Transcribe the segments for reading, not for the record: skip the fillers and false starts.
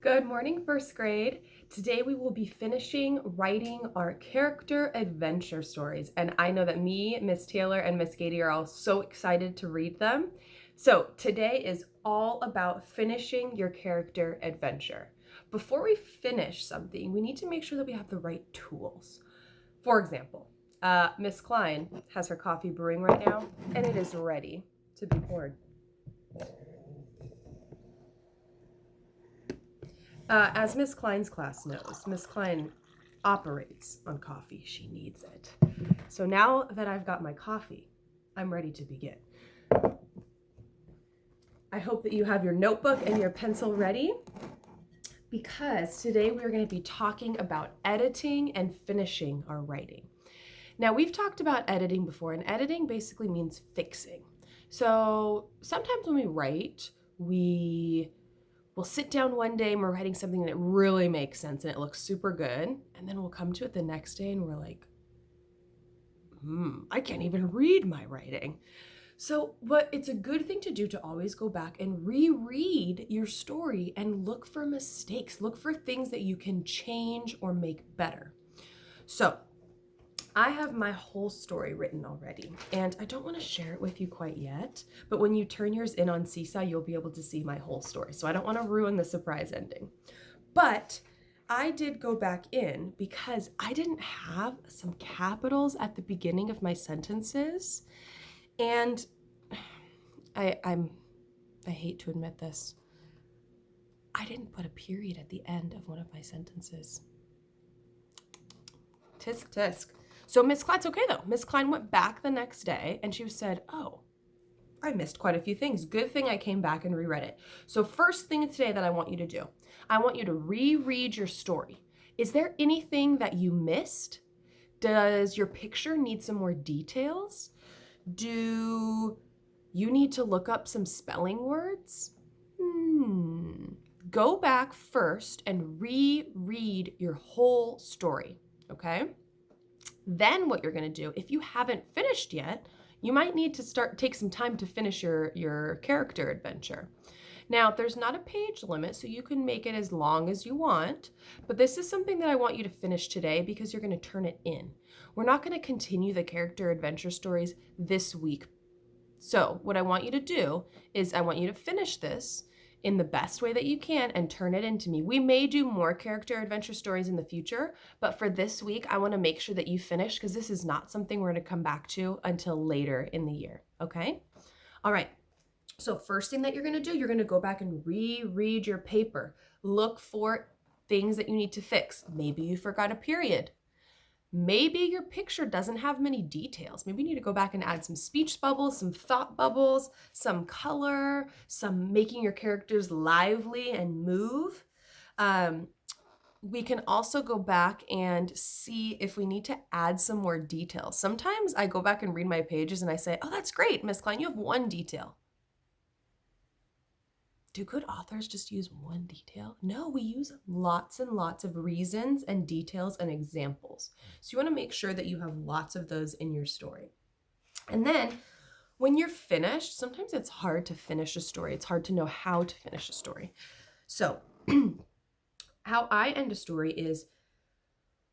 Good morning, first grade. Today we will be finishing writing our character adventure stories. And I know that me, Miss Taylor, and Miss Katie are all so excited to read them. So today is all about finishing your character adventure. Before we finish something, we need to make sure that we have the right tools. For example, Miss Klein has her coffee brewing right now, and it is ready to be poured. As Miss Klein's class knows, Miss Klein operates on coffee. She needs it. So now that I've got my coffee, I'm ready to begin. I hope that you have your notebook and your pencil ready because today we're going to be talking about editing and finishing our writing. Now, we've talked about editing before, and editing basically means fixing. So sometimes when we write, we'll sit down one day and we're writing something and it really makes sense and it looks super good. And then we'll come to it the next day and we're like, I can't even read my writing. So, but it's a good thing to do to always go back and reread your story and look for mistakes, look for things that you can change or make better. So, I have my whole story written already, and I don't want to share it with you quite yet, but when you turn yours in on Seesaw, you'll be able to see my whole story. So I don't want to ruin the surprise ending. But I did go back in because I didn't have some capitals at the beginning of my sentences, and I hate to admit this. I didn't put a period at the end of one of my sentences. Tisk tisk. So Miss Klein's okay though. Miss Klein went back the next day and she said, oh, I missed quite a few things. Good thing I came back and reread it. So first thing today that I want you to do, I want you to reread your story. Is there anything that you missed? Does your picture need some more details? Do you need to look up some spelling words? Go back first and reread your whole story, okay? Then what you're going to do, if you haven't finished yet, you might need to take some time to finish your character adventure. Now, there's not a page limit, so you can make it as long as you want, but this is something that I want you to finish today because you're going to turn it in. We're not going to continue the character adventure stories this week. So what I want you to do is I want you to finish this in the best way that you can and turn it into me. We may do more character adventure stories in the future, but for this week, I want to make sure that you finish because this is not something we're going to come back to until later in the year, okay? All right. So first thing that you're going to do, you're going to go back and reread your paper. Look for things that you need to fix. Maybe you forgot a period. Maybe your picture doesn't have many details. Maybe you need to go back and add some speech bubbles, some thought bubbles, some color, some making your characters lively and move. We can also go back and see if we need to add some more details. Sometimes I go back and read my pages and I say, oh, that's great, Miss Klein, you have one detail. Do good authors just use one detail? No, we use lots and lots of reasons and details and examples. So you want to make sure that you have lots of those in your story. And then when you're finished, sometimes it's hard to finish a story. It's hard to know how to finish a story. So how I end a story is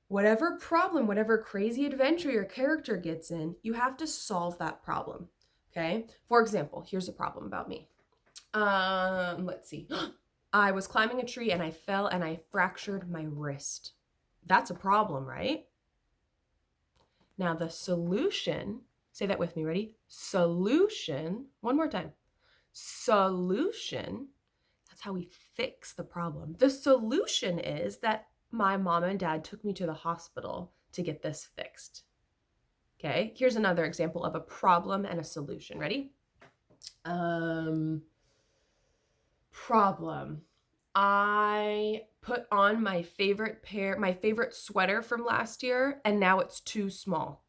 whatever problem, whatever crazy adventure your character gets in, you have to solve that problem. Okay? For example, here's a problem about me. Let's see. I was climbing a tree and I fell and I fractured my wrist. That's a problem, right? Now the solution, say that with me, ready? Solution, one more time. Solution, that's how we fix the problem. The solution is that my mom and dad took me to the hospital to get this fixed. Okay, here's another example of a problem and a solution. Ready? Problem. I put on my favorite sweater from last year, and now it's too small.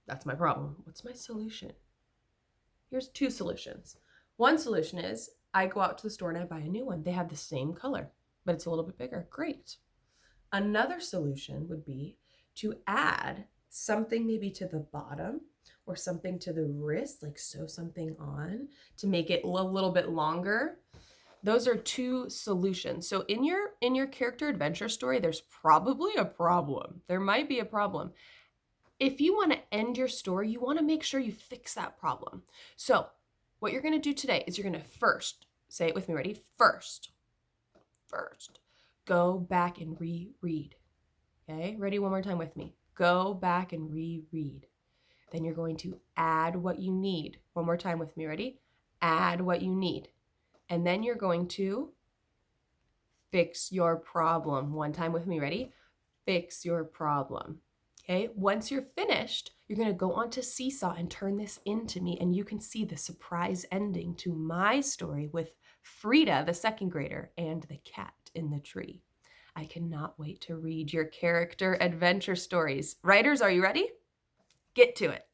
That's my problem. What's my solution? Here's two solutions. One solution is I go out to the store and I buy a new one. They have the same color, but it's a little bit bigger. Great. Another solution would be to add something maybe to the bottom or something to the wrist, like sew something on to make it a little bit longer. Those are two solutions. So in your character adventure story, there's probably a problem. There might be a problem. If you want to end your story, you want to make sure you fix that problem. So what you're going to do today is you're going to first, say it with me, ready? First, go back and reread. Okay, ready? One more time with me. Go back and reread. Then you're going to add what you need. One more time with me, ready? Add what you need. And then you're going to fix your problem. One time with me, ready? Fix your problem. Okay, once you're finished, you're going to go onto Seesaw and turn this into me, and you can see the surprise ending to my story with Frida, the second grader, and the cat in the tree. I cannot wait to read your character adventure stories. Writers, are you ready? Get to it.